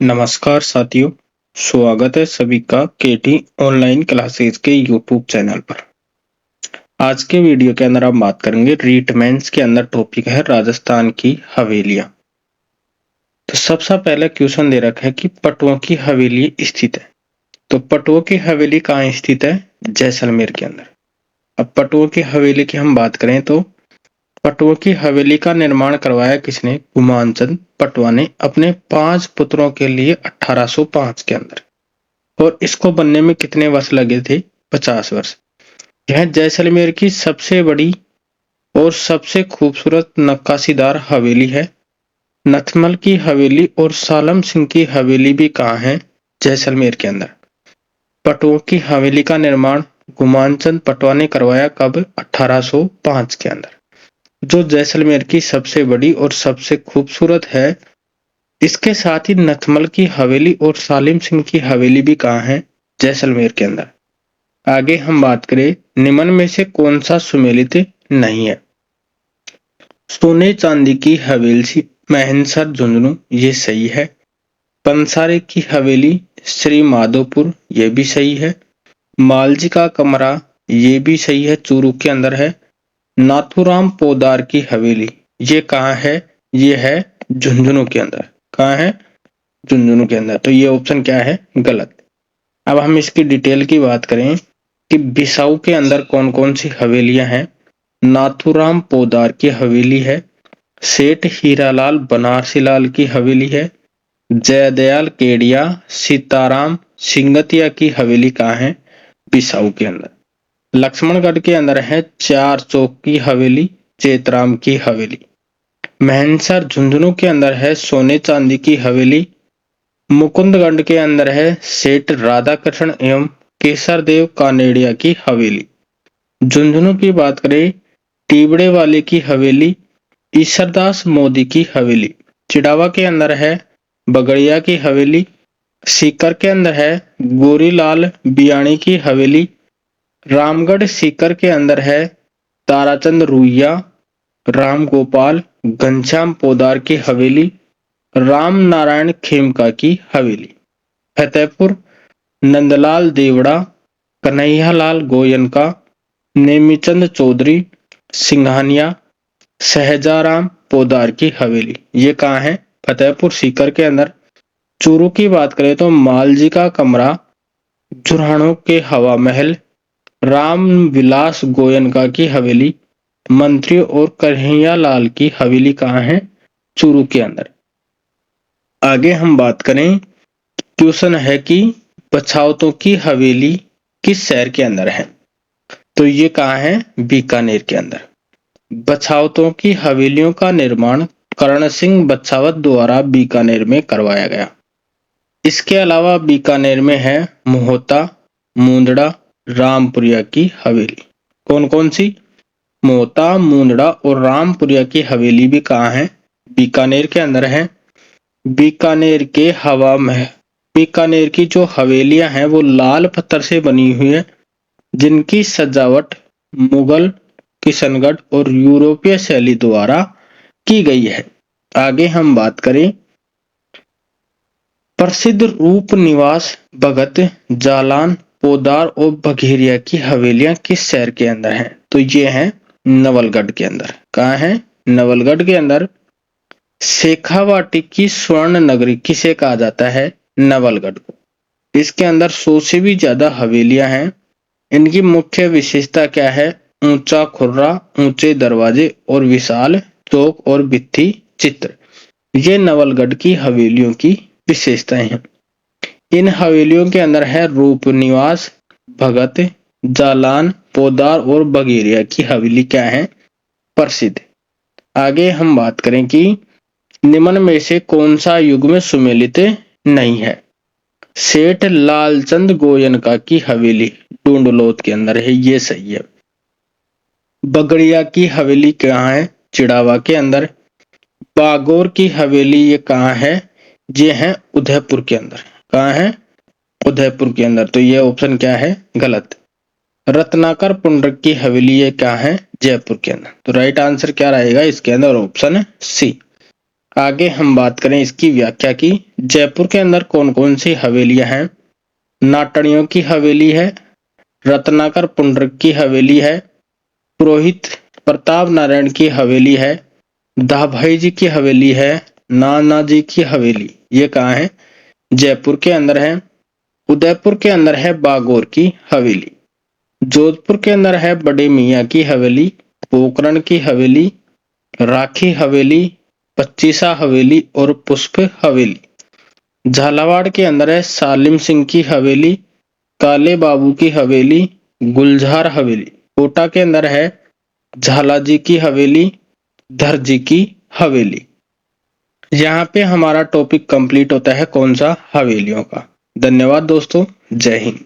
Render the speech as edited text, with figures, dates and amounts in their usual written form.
नमस्कार साथियों, स्वागत है सभी का केटी ऑनलाइन क्लासेस के यूट्यूब चैनल पर। आज के वीडियो के अंदर हम बात करेंगे रीट मेंस के अंदर टॉपिक है राजस्थान की हवेलियां। तो सबसे पहले क्वेश्चन दे रखा है कि पटुओं की हवेली स्थित है। तो पटुओं की हवेली कहाँ स्थित है? जैसलमेर के अंदर। अब पटुओं की हवेली की हम बात करें तो पटुओं की हवेली का निर्माण करवाया किसने? गुमानचंद पटवा ने अपने 5 पुत्रों के लिए 1805 के अंदर। और इसको बनने में कितने वर्ष लगे थे? 50 वर्ष। यह जैसलमेर की सबसे बड़ी और सबसे खूबसूरत नक्काशीदार हवेली है। नथमल की हवेली और सालम सिंह की हवेली भी कहाँ है? जैसलमेर के अंदर। पटुओं की हवेली का निर्माण गुमानचंद पटवा ने करवाया कब? 1805 के अंदर, जो जैसलमेर की सबसे बड़ी और सबसे खूबसूरत है। इसके साथ ही नथमल की हवेली और सालिम सिंह की हवेली भी कहाँ है? जैसलमेर के अंदर। आगे हम बात करें निम्न में से कौन सा सुमेलित नहीं है? सोने चांदी की हवेली महनसर झुंझुनू, ये सही है। पंसारे की हवेली श्री माधोपुर, ये भी सही है। मालजी का कमरा, ये भी सही है, चूरू के अंदर है। नाथुराम पोदार की हवेली, ये कहाँ है? ये है झुंझुनू के अंदर। कहाँ है? झुंझुनू के अंदर। तो ये ऑप्शन क्या है? गलत। अब हम इसकी डिटेल की बात करें कि बिसाऊ के अंदर कौन कौन सी हवेलियां हैं। नाथुराम पोदार की हवेली है। सेठ हीरालाल बनारसी लाल की हवेली है। जयदयाल केडिया सीताराम सिंगतिया की हवेली कहाँ है? बिसाऊ के अंदर। लक्ष्मणगढ़ के अंदर है चार चौक की हवेली, चेतराम की हवेली। महनसर झुंझुनू के अंदर है सोने चांदी की हवेली। मुकुंदगढ़ के अंदर है सेठ राधा कृष्ण एवं केसरदेव कानेड़िया की हवेली। झुंझुनू की बात करें टीबड़े वाले की हवेली, ईश्वरदास मोदी की हवेली। चिड़ावा के अंदर है बगड़िया की हवेली। सीकर के अंदर है गोरीलाल बियाणी की हवेली। रामगढ़ सीकर के अंदर है ताराचंद रुइया, राम गोपाल घनश्याम पोदार की हवेली, राम नारायण खेमका की हवेली। फतेहपुर नंदलाल देवड़ा, कन्हैयालाल गोयनका, नेमीचंद चौधरी, सिंघानिया, सहजाराम पोदार की हवेली। ये कहाँ है? फतेहपुर सीकर के अंदर। चूरू की बात करें तो मालजी का कमरा, झुराणों के हवा महल, राम विलास गोयनका की हवेली, मंत्री और कन्हैयालाल की हवेली कहाँ है? चूरू के अंदर। आगे हम बात करें, क्वेश्चन है कि बछावतों की हवेली किस शहर के अंदर है? तो ये कहाँ है? बीकानेर के अंदर। बछावतों की हवेलियों का निर्माण कर्ण सिंह बछावत द्वारा बीकानेर में करवाया गया। इसके अलावा बीकानेर में है मोहता, मुंदड़ा, रामपुरिया की हवेली। कौन कौन सी? मोहता, मुंदड़ा और रामपुरिया की हवेली भी कहाँ है? बीकानेर के अंदर है। बीकानेर के हवा में बीकानेर की जो हवेलियां हैं वो लाल पत्थर से बनी हुई है, जिनकी सजावट मुगल, किशनगढ़ और यूरोपीय शैली द्वारा की गई है। आगे हम बात करें, प्रसिद्ध रूप निवास भगत, जालान, पोदार और बघेरिया की हवेलियां किस शहर के अंदर हैं? तो ये हैं नवलगढ़ के अंदर। कहाँ है? नवलगढ़ के अंदर। शेखावाटी की स्वर्ण नगरी किसे कहा जाता है? नवलगढ़ को। इसके अंदर 100 से भी ज्यादा हवेलियां हैं। इनकी मुख्य विशेषता क्या है? ऊंचा खुर्रा, ऊंचे दरवाजे और विशाल चौक और भित्ति चित्र। ये नवलगढ़ की हवेलियों की विशेषताएं हैं। इन हवेलियों के अंदर है रूप निवास, भगत, जालान, पोदार और बघेरिया की हवेली क्या है? प्रसिद्ध। आगे हम बात करें कि निम्न में से कौन सा युग में सुमेलित नहीं है? सेठ लालचंद गोयनका की हवेली डूंडलोत के अंदर है, ये सही है। बगड़िया की हवेली कहाँ है? चिड़ावा के अंदर। बागौर की हवेली ये कहाँ है? ये है उदयपुर के अंदर। कहाँ है? उदयपुर के अंदर। तो ये ऑप्शन क्या है? गलत। रत्नाकर पुंडरक की हवेली ये क्या है? जयपुर के अंदर। तो राइट आंसर क्या रहेगा इसके अंदर? Option C. आगे हम बात करें इसकी व्याख्या की। जयपुर के अंदर कौन कौन सी हवेलियां हैं? नाटणियों की हवेली है, रत्नाकर पुंडरक की हवेली है, पुरोहित प्रताप नारायण की हवेली है, दाभाई जी की हवेली है, नाना जी की हवेली। ये कहाँ है? जयपुर के अंदर है। उदयपुर के अंदर है बागौर की हवेली। जोधपुर के अंदर है बड़े मियाँ की हवेली, पोकरण की हवेली, राखी हवेली, पच्चीसा हवेली और पुष्प हवेली। झालावाड़ के अंदर है सालिम सिंह की हवेली, काले बाबू की हवेली, गुलजार हवेली। कोटा के अंदर है झालाजी की हवेली, धरजी की हवेली। यहाँ पे हमारा टॉपिक कंप्लीट होता है कौन सा? हवेलियों का। धन्यवाद दोस्तों, जय हिंद।